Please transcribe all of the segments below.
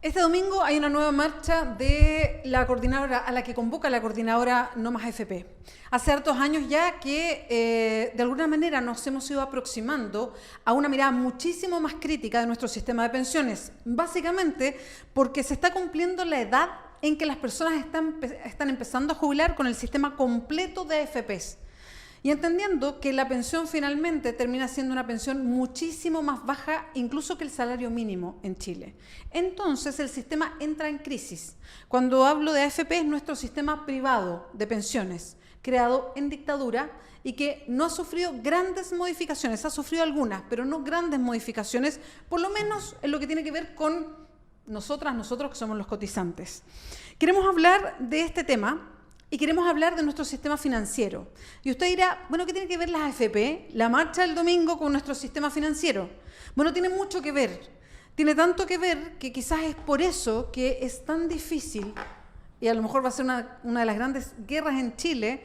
Este domingo hay una nueva marcha de la coordinadora, a la que convoca la coordinadora No Más AFP. Hace hartos años ya que de alguna manera nos hemos ido aproximando a una mirada muchísimo más crítica de nuestro sistema de pensiones, básicamente porque se está cumpliendo la edad en que las personas están empezando a jubilar con el sistema completo de AFPs. Y entendiendo que la pensión finalmente termina siendo una pensión muchísimo más baja incluso que el salario mínimo en Chile. Entonces el sistema entra en crisis. Cuando hablo de AFP es nuestro sistema privado de pensiones, creado en dictadura y que no ha sufrido grandes modificaciones, ha sufrido algunas, pero no grandes modificaciones, por lo menos en lo que tiene que ver con nosotros que somos los cotizantes. Queremos hablar de este tema. Y queremos hablar de nuestro sistema financiero. Y usted dirá, bueno, ¿qué tiene que ver las AFP, la marcha del domingo con nuestro sistema financiero? Bueno, tiene mucho que ver. Tiene tanto que ver que quizás es por eso que es tan difícil, y a lo mejor va a ser una de las grandes guerras en Chile,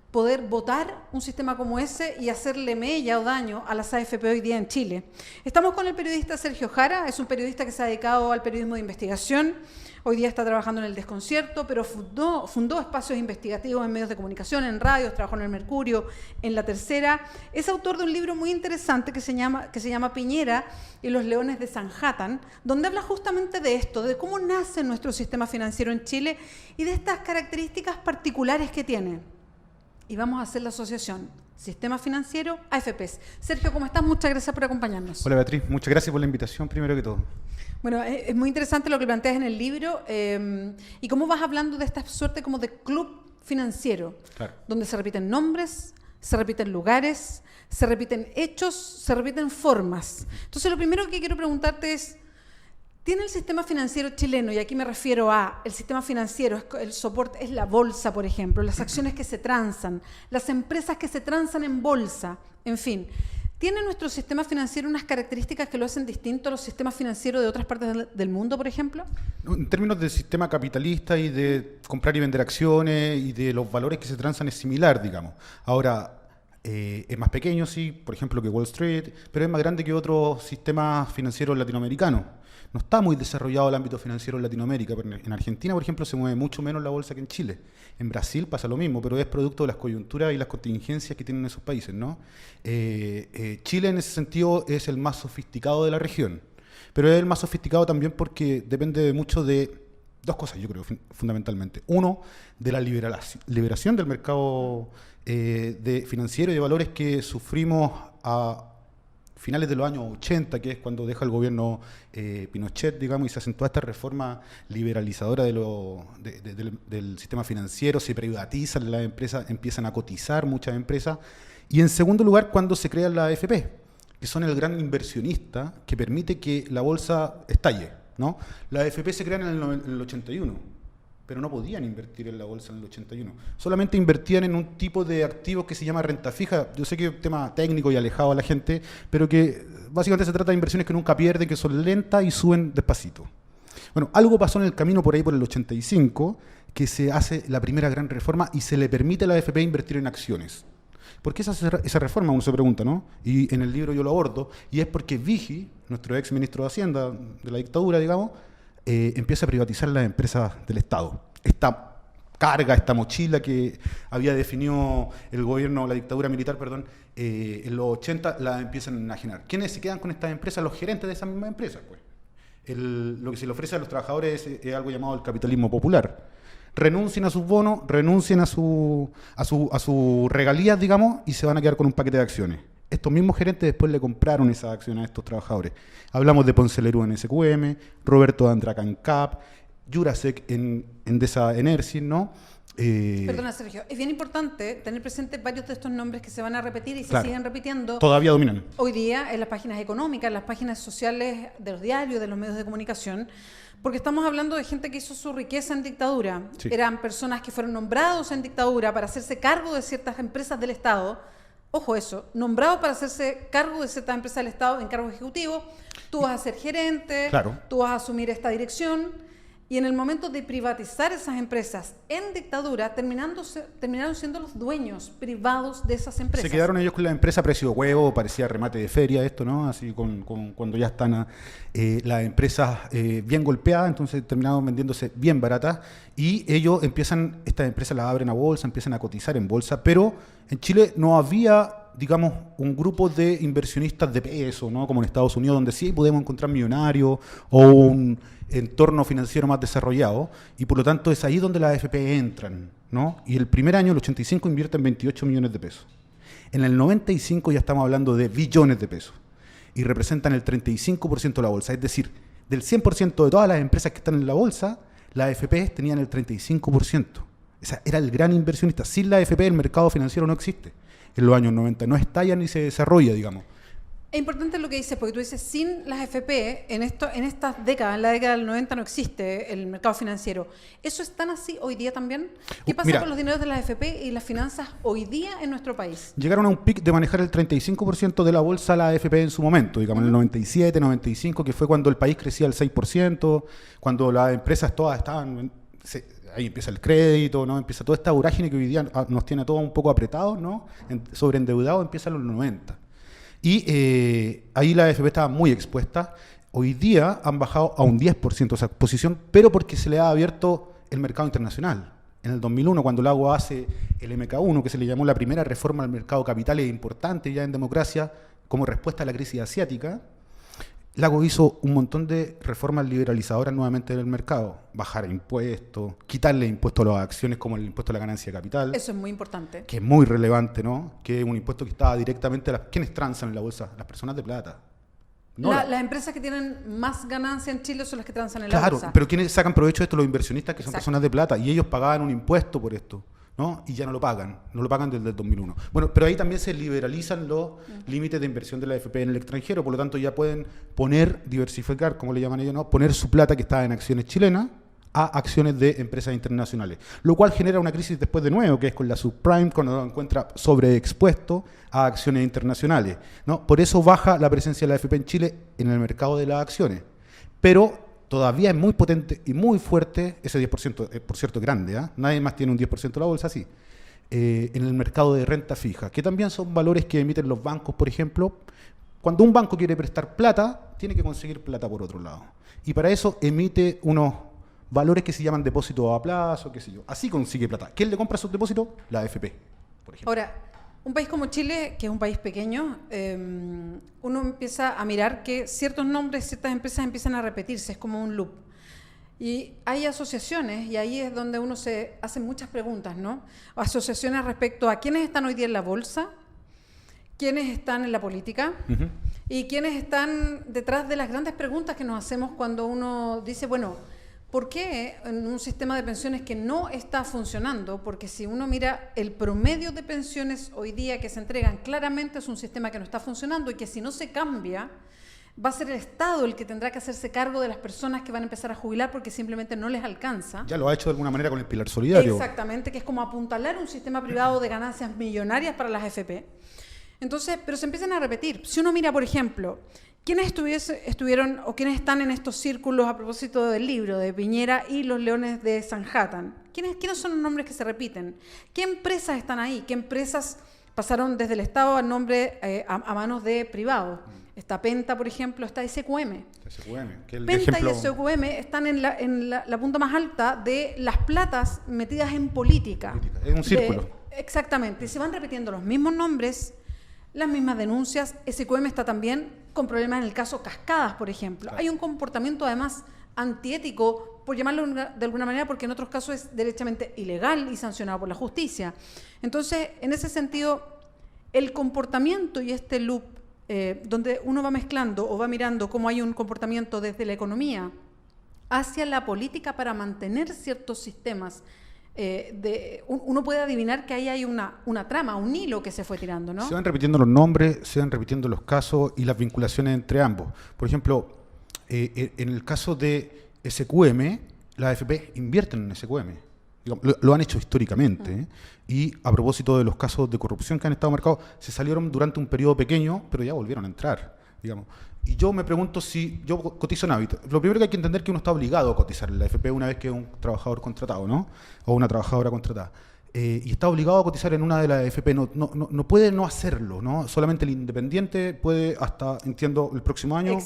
poder votar un sistema como ese y hacerle mella o daño a las AFP hoy día en Chile. Estamos con el periodista Sergio Jara, es un periodista que se ha dedicado al periodismo de investigación. Hoy día está trabajando en El Desconcierto, pero fundó espacios investigativos en medios de comunicación, en radios, trabajó en El Mercurio, en La Tercera. Es autor de un libro muy interesante que se llama Piñera y los leones de Sanhattan, donde habla justamente de esto, de cómo nace nuestro sistema financiero en Chile y de estas características particulares que tiene. Y vamos a hacer la asociación Sistema Financiero AFPs. Sergio, ¿cómo estás? Muchas gracias por acompañarnos. Hola Beatriz, muchas gracias por la invitación, primero que todo. Bueno, es muy interesante lo que planteas en el libro y cómo vas hablando de esta suerte como de club financiero, claro, donde se repiten nombres, se repiten lugares, se repiten hechos, se repiten formas. Entonces, lo primero que quiero preguntarte es, ¿tiene el sistema financiero chileno, y aquí me refiero a el sistema financiero, el soporte es la bolsa, por ejemplo, las acciones que se transan, las empresas que se transan en bolsa, en fin, ¿tiene nuestro sistema financiero unas características que lo hacen distinto a los sistemas financieros de otras partes del mundo, por ejemplo? En términos del sistema capitalista y de comprar y vender acciones y de los valores que se transan es similar, digamos. Ahora, es más pequeño, sí, por ejemplo, que Wall Street, pero es más grande que otros sistemas financieros latinoamericanos. No está muy desarrollado el ámbito financiero en Latinoamérica. En Argentina, por ejemplo, se mueve mucho menos la bolsa que en Chile. En Brasil pasa lo mismo, pero es producto de las coyunturas y las contingencias que tienen esos países, ¿no? Chile, en ese sentido, es el más sofisticado de la región. Pero es el más sofisticado también porque depende mucho de dos cosas, yo creo, fundamentalmente. Uno, de la liberación del mercado financiero y de valores que sufrimos a finales de los años 80, que es cuando deja el gobierno Pinochet, digamos, y se acentúa esta reforma liberalizadora del sistema financiero, se privatizan las empresas, empiezan a cotizar muchas empresas. Y en segundo lugar, cuando se crean las AFP, que son el gran inversionista que permite que la bolsa estalle, ¿no? Las AFP se crean en el 81. Pero no podían invertir en la bolsa en el 81. Solamente invertían en un tipo de activos que se llama renta fija. Yo sé que es un tema técnico y alejado a la gente, pero que básicamente se trata de inversiones que nunca pierden, que son lentas y suben despacito. Bueno, algo pasó en el camino por ahí por el 85, que se hace la primera gran reforma y se le permite a la AFP invertir en acciones. ¿Por qué esa reforma? Uno se pregunta, ¿no? Y en el libro yo lo abordo, y es porque Vigi, nuestro ex ministro de Hacienda de la dictadura, digamos, empieza a privatizar las empresas del Estado. Esta carga, esta mochila que había definido el gobierno, la dictadura militar, perdón, en los 80 la empiezan a enajenar. ¿Quiénes se quedan con estas empresas? Los gerentes de esas mismas empresas, pues. Lo que se le ofrece a los trabajadores es algo llamado el capitalismo popular. Renuncien a sus bonos, renuncien a sus regalías, digamos, y se van a quedar con un paquete de acciones. Estos mismos gerentes después le compraron esas acciones a estos trabajadores. Hablamos de Ponce Lerú en SQM, Roberto Andraca en CAP, Jurasek en Endesa Energy, ¿no? Perdona, Sergio, es bien importante tener presente varios de estos nombres que se van a repetir y se siguen repitiendo. Todavía dominan. Hoy día en las páginas económicas, en las páginas sociales de los diarios, de los medios de comunicación, porque estamos hablando de gente que hizo su riqueza en dictadura. Sí. Eran personas que fueron nombrados en dictadura para hacerse cargo de ciertas empresas del Estado. Ojo eso, nombrado para hacerse cargo de ciertas empresas del Estado en cargo ejecutivo, tú vas a ser gerente, claro, tú vas a asumir esta dirección Y en el momento de privatizar esas empresas en dictadura, terminaron siendo los dueños privados de esas empresas. Se quedaron ellos con la empresa a precio de huevo, parecía remate de feria esto, ¿no? Así cuando ya están las empresas bien golpeadas, entonces terminaron vendiéndose bien baratas y ellos estas empresas las abren a bolsa, empiezan a cotizar en bolsa, pero en Chile no había, digamos, un grupo de inversionistas de peso, ¿no? Como en Estados Unidos, donde sí podemos encontrar millonarios o un entorno financiero más desarrollado, y por lo tanto es ahí donde las AFP entran, ¿no? Y el primer año, el 85, invierten 28 millones de pesos. En el 95 ya estamos hablando de billones de pesos, y representan el 35% de la bolsa, es decir, del 100% de todas las empresas que están en la bolsa, las AFP tenían el 35%. O sea, era el gran inversionista. Sin la AFP el mercado financiero no existe. En los años 90 no estalla ni se desarrolla, digamos. Es importante lo que dices, porque tú dices, sin las FP, en estas décadas, en la década del 90 no existe el mercado financiero. ¿Eso es tan así hoy día también? ¿Qué pasa con los dineros de las FP y las finanzas hoy día en nuestro país? Llegaron a un pic de manejar el 35% de la bolsa la AFP en su momento, digamos, en el 97, 95, que fue cuando el país crecía al 6%, cuando las empresas todas estaban... Ahí empieza el crédito, ¿no? Empieza toda esta vorágine que hoy día nos tiene a todos un poco apretados, ¿no? Sobreendeudados, empieza en los 90. Y ahí la AFP estaba muy expuesta. Hoy día han bajado a un 10% esa exposición, pero porque se le ha abierto el mercado internacional. En el 2001, cuando Lago hace el MK1, que se le llamó la primera reforma al mercado de capitales importante ya en democracia, como respuesta a la crisis asiática, Lago hizo un montón de reformas liberalizadoras nuevamente del mercado. Bajar impuestos, quitarle impuestos a las acciones como el impuesto a la ganancia de capital. Eso es muy importante. Que es muy relevante, ¿no? Que es un impuesto que estaba directamente a ¿quiénes transan en la bolsa? Las personas de plata. No las empresas que tienen más ganancia en Chile son las que transan en la bolsa. Claro, pero ¿quiénes sacan provecho de esto? Los inversionistas, que son personas de plata. Y ellos pagaban un impuesto por esto, ¿no? Y ya no lo pagan desde el 2001. Bueno, pero ahí también se liberalizan los límites de inversión de la AFP en el extranjero, por lo tanto ya pueden diversificar, como le llaman ellos, ¿no? Poner su plata que está en acciones chilenas a acciones de empresas internacionales, lo cual genera una crisis después de nuevo, que es con la subprime, cuando lo encuentra sobreexpuesto a acciones internacionales, ¿no? Por eso baja la presencia de la AFP en Chile en el mercado de las acciones, pero todavía es muy potente y muy fuerte, ese 10%, por cierto, grande, ¿eh? Nadie más tiene un 10% de la bolsa así, en el mercado de renta fija, que también son valores que emiten los bancos, por ejemplo. Cuando un banco quiere prestar plata, tiene que conseguir plata por otro lado. Y para eso emite unos valores que se llaman depósitos a plazo, qué sé yo. Así consigue plata. ¿Quién le compra esos depósitos? La AFP, por ejemplo. Ahora, un país como Chile, que es un país pequeño, uno empieza a mirar que ciertos nombres, ciertas empresas empiezan a repetirse, es como un loop. Y hay asociaciones, y ahí es donde uno se hace muchas preguntas, ¿no? Asociaciones respecto a quiénes están hoy día en la bolsa, quiénes están en la política, y quiénes están detrás de las grandes preguntas que nos hacemos cuando uno dice, bueno, ¿por qué en un sistema de pensiones que no está funcionando? Porque si uno mira el promedio de pensiones hoy día que se entregan, claramente es un sistema que no está funcionando y que si no se cambia, va a ser el Estado el que tendrá que hacerse cargo de las personas que van a empezar a jubilar porque simplemente no les alcanza. Ya lo ha hecho de alguna manera con el pilar solidario. Exactamente, que es como apuntalar un sistema privado de ganancias millonarias para las AFP. Entonces, pero se empiezan a repetir. Si uno mira, por ejemplo, ¿quiénes estuvieron o quiénes están en estos círculos a propósito del libro de Piñera y los Leones de Sanhattan? ¿Quiénes son los nombres que se repiten? ¿Qué empresas están ahí? ¿Qué empresas pasaron desde el Estado a manos de privados? Está Penta, por ejemplo, está SQM. Que el Penta ejemplo... y SQM están en la punta más alta de las platas metidas en política. Es un círculo. Exactamente. Se van repitiendo los mismos nombres, las mismas denuncias. SQM está también con problemas en el caso Cascadas, por ejemplo. Claro. Hay un comportamiento además antiético, por llamarlo de alguna manera, porque en otros casos es derechamente ilegal y sancionado por la justicia. Entonces, en ese sentido, el comportamiento y este loop, donde uno va mezclando o va mirando cómo hay un comportamiento desde la economía hacia la política para mantener ciertos sistemas, uno puede adivinar que ahí hay una trama, un hilo que se fue tirando, ¿no? Se van repitiendo los nombres, se van repitiendo los casos y las vinculaciones entre ambos. Por ejemplo, en el caso de SQM, las AFP invierten en SQM. Lo han hecho históricamente. Y a propósito de los casos de corrupción que han estado marcados, se salieron durante un periodo pequeño, pero ya volvieron a entrar. Digamos. Y yo me pregunto si yo cotizo en Habitat. Lo primero que hay que entender es que uno está obligado a cotizar en la AFP una vez que es un trabajador contratado, ¿no? O una trabajadora contratada. Y está obligado a cotizar en una de las AFP. No puede no hacerlo, ¿no? Solamente el independiente puede hasta, entiendo, el próximo año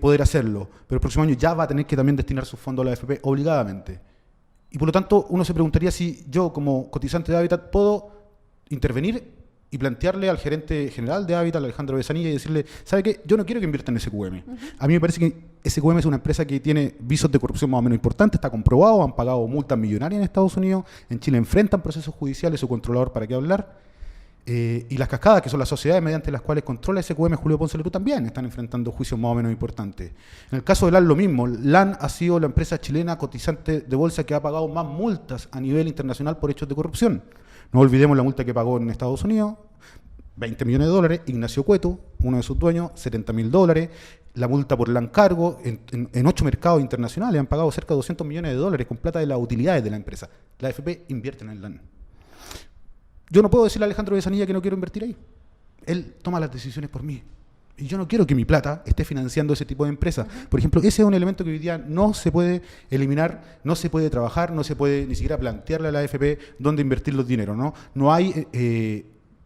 poder hacerlo. Pero el próximo año ya va a tener que también destinar sus fondos a la AFP obligadamente. Y por lo tanto, uno se preguntaría si yo, como cotizante de Habitat, puedo intervenir y plantearle al gerente general de Habitat, Alejandro Besanilla, y decirle, ¿sabe qué? Yo no quiero que invierta en SQM. A mí me parece que SQM es una empresa que tiene visos de corrupción más o menos importantes, está comprobado, han pagado multas millonarias en Estados Unidos, en Chile enfrentan procesos judiciales, su controlador, ¿para qué hablar? Y las cascadas, que son las sociedades mediante las cuales controla SQM, Julio Ponce Lerú, también están enfrentando juicios más o menos importantes. En el caso de LAN lo mismo, LAN ha sido la empresa chilena cotizante de bolsa que ha pagado más multas a nivel internacional por hechos de corrupción. No olvidemos la multa que pagó en Estados Unidos, $20 millones, Ignacio Cueto, uno de sus dueños, $70.000, la multa por LAN Cargo, en 8 mercados internacionales han pagado cerca de $200 millones con plata de las utilidades de la empresa. La AFP invierte en el LAN. Yo no puedo decirle a Alejandro Besanilla que no quiero invertir ahí. Él toma las decisiones por mí. Y yo no quiero que mi plata esté financiando ese tipo de empresas. Por ejemplo, ese es un elemento que hoy día no se puede eliminar, no se puede trabajar, no se puede ni siquiera plantearle a la AFP dónde invertir los dineros, ¿no? No hay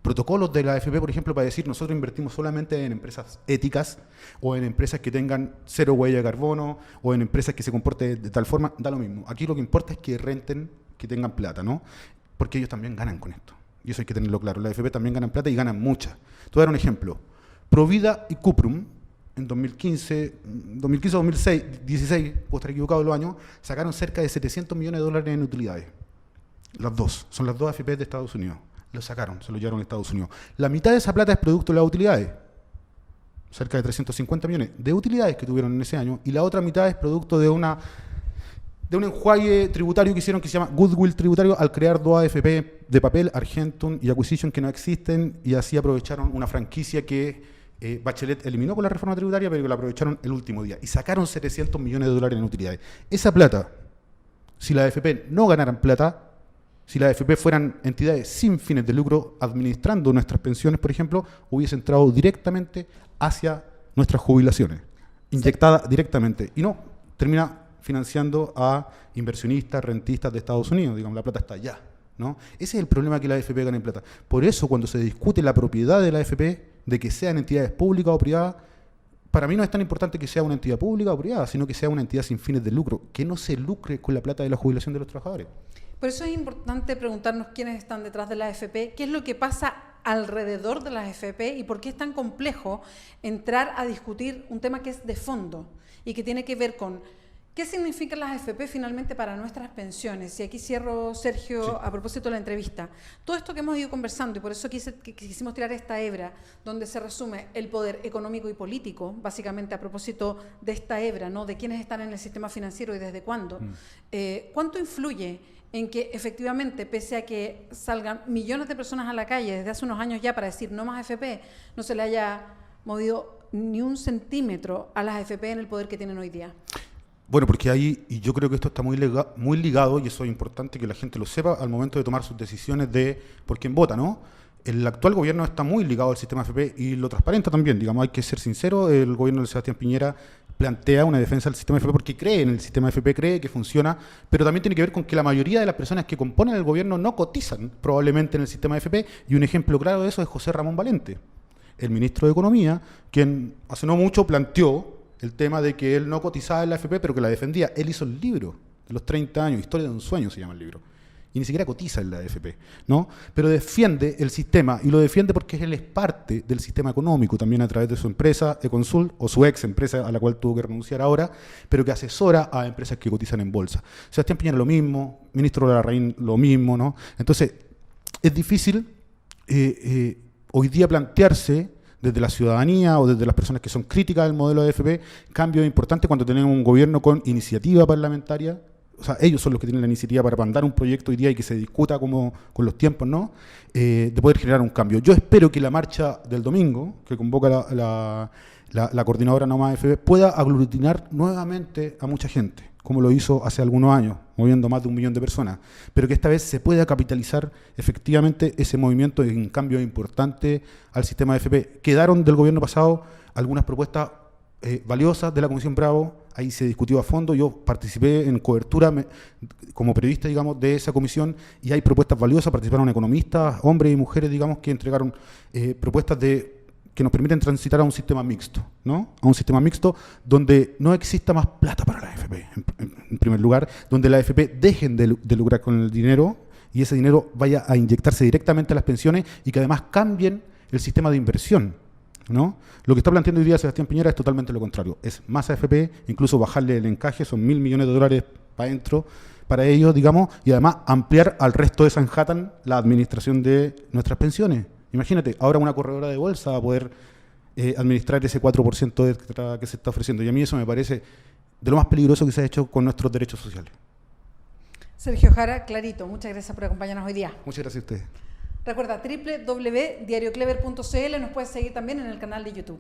protocolos de la AFP, por ejemplo, para decir nosotros invertimos solamente en empresas éticas o en empresas que tengan cero huella de carbono o en empresas que se comporten de tal forma. Da lo mismo. Aquí lo que importa es que renten, que tengan plata, ¿no? Porque ellos también ganan con esto. Y eso hay que tenerlo claro. La AFP también ganan plata y ganan mucha. Te voy a dar un ejemplo. Provida y Cuprum, en 2015 o 2016, puedo estar equivocado de los años, sacaron cerca de $700 millones en utilidades. Las dos. Son las dos AFP de Estados Unidos. Lo sacaron, se lo llevaron a Estados Unidos. La mitad de esa plata es producto de las utilidades. Cerca de 350 millones de utilidades que tuvieron en ese año. Y la otra mitad es producto de un enjuague tributario que hicieron que se llama Goodwill tributario al crear dos AFP de papel, Argentum y Acquisition, que no existen, y así aprovecharon una franquicia que Bachelet eliminó con la reforma tributaria, pero que la aprovecharon el último día. Y sacaron $700 millones en utilidades. Esa plata, si las AFP no ganaran plata, si las AFP fueran entidades sin fines de lucro administrando nuestras pensiones, por ejemplo, hubiese entrado directamente hacia nuestras jubilaciones, inyectada directamente. Y no, termina financiando a inversionistas, rentistas de Estados Unidos. Digamos, la plata está allá, ¿no? Ese es el problema, que la AFP gane plata. Por eso, cuando se discute la propiedad de la AFP, de que sean entidades públicas o privadas, para mí no es tan importante que sea una entidad pública o privada, sino que sea una entidad sin fines de lucro, que no se lucre con la plata de la jubilación de los trabajadores. Por eso es importante preguntarnos quiénes están detrás de la AFP, qué es lo que pasa alrededor de la AFP y por qué es tan complejo entrar a discutir un tema que es de fondo y que tiene que ver con ¿qué significan las AFP finalmente para nuestras pensiones? Y aquí cierro, Sergio, sí, a propósito de la entrevista. Todo esto que hemos ido conversando, y por eso quisimos tirar esta hebra, donde se resume el poder económico y político, básicamente a propósito de esta hebra, ¿no? De quiénes están en el sistema financiero y desde cuándo. ¿Cuánto influye en que efectivamente, pese a que salgan millones de personas a la calle desde hace unos años ya para decir no más AFP, no se le haya movido ni un centímetro a las AFP en el poder que tienen hoy día? Bueno, porque ahí, y yo creo que esto está muy ligado, y eso es importante que la gente lo sepa al momento de tomar sus decisiones de por quién vota, ¿no? El actual gobierno está muy ligado al sistema AFP y lo transparenta también, digamos, hay que ser sincero, el gobierno de Sebastián Piñera plantea una defensa del sistema AFP porque cree en el sistema AFP, cree que funciona, pero también tiene que ver con que la mayoría de las personas que componen el gobierno no cotizan probablemente en el sistema AFP, y un ejemplo claro de eso es José Ramón Valente, el ministro de Economía, quien hace no mucho planteó el tema de que él no cotizaba en la AFP, pero que la defendía. Él hizo el libro de los 30 años, Historia de un sueño se llama el libro, y ni siquiera cotiza en la AFP, ¿no? Pero defiende el sistema, y lo defiende porque él es parte del sistema económico, también a través de su empresa, Econsult, o su ex empresa, a la cual tuvo que renunciar ahora, pero que asesora a empresas que cotizan en bolsa. Sebastián Piñera lo mismo, ministro Larraín lo mismo, ¿no? Entonces, es difícil hoy día plantearse desde la ciudadanía o desde las personas que son críticas del modelo de AFP, cambios importantes cuando tenemos un gobierno con iniciativa parlamentaria. O sea, ellos son los que tienen la iniciativa para mandar un proyecto hoy día y que se discuta como con los tiempos, ¿no? De poder generar un cambio. Yo espero que la marcha del domingo, que convoca la coordinadora No Más AFP, pueda aglutinar nuevamente a mucha gente. como lo hizo hace algunos años, moviendo más de 1 millón de personas, pero que esta vez se pueda capitalizar efectivamente ese movimiento en cambio importante al sistema de AFP. Quedaron del gobierno pasado algunas propuestas valiosas de la Comisión Bravo, ahí se discutió a fondo, yo participé en cobertura como periodista, digamos, de esa comisión, y hay propuestas valiosas, participaron economistas, hombres y mujeres, digamos, que entregaron propuestas que nos permiten transitar a un sistema mixto, ¿no? A un sistema mixto donde no exista más plata para la AFP, en primer lugar, donde la AFP dejen de lucrar con el dinero y ese dinero vaya a inyectarse directamente a las pensiones y que además cambien el sistema de inversión, ¿no? Lo que está planteando hoy día Sebastián Piñera es totalmente lo contrario, es más AFP, incluso bajarle el encaje, son $1.000 millones para adentro, para ellos, digamos, y además ampliar al resto de Sanhattan la administración de nuestras pensiones. Imagínate, ahora una corredora de bolsa va a poder administrar ese 4% extra que se está ofreciendo. Y a mí eso me parece de lo más peligroso que se ha hecho con nuestros derechos sociales. Sergio Jara, clarito. Muchas gracias por acompañarnos hoy día. Muchas gracias a ustedes. Recuerda, www.diarioclever.cl. Nos puedes seguir también en el canal de YouTube.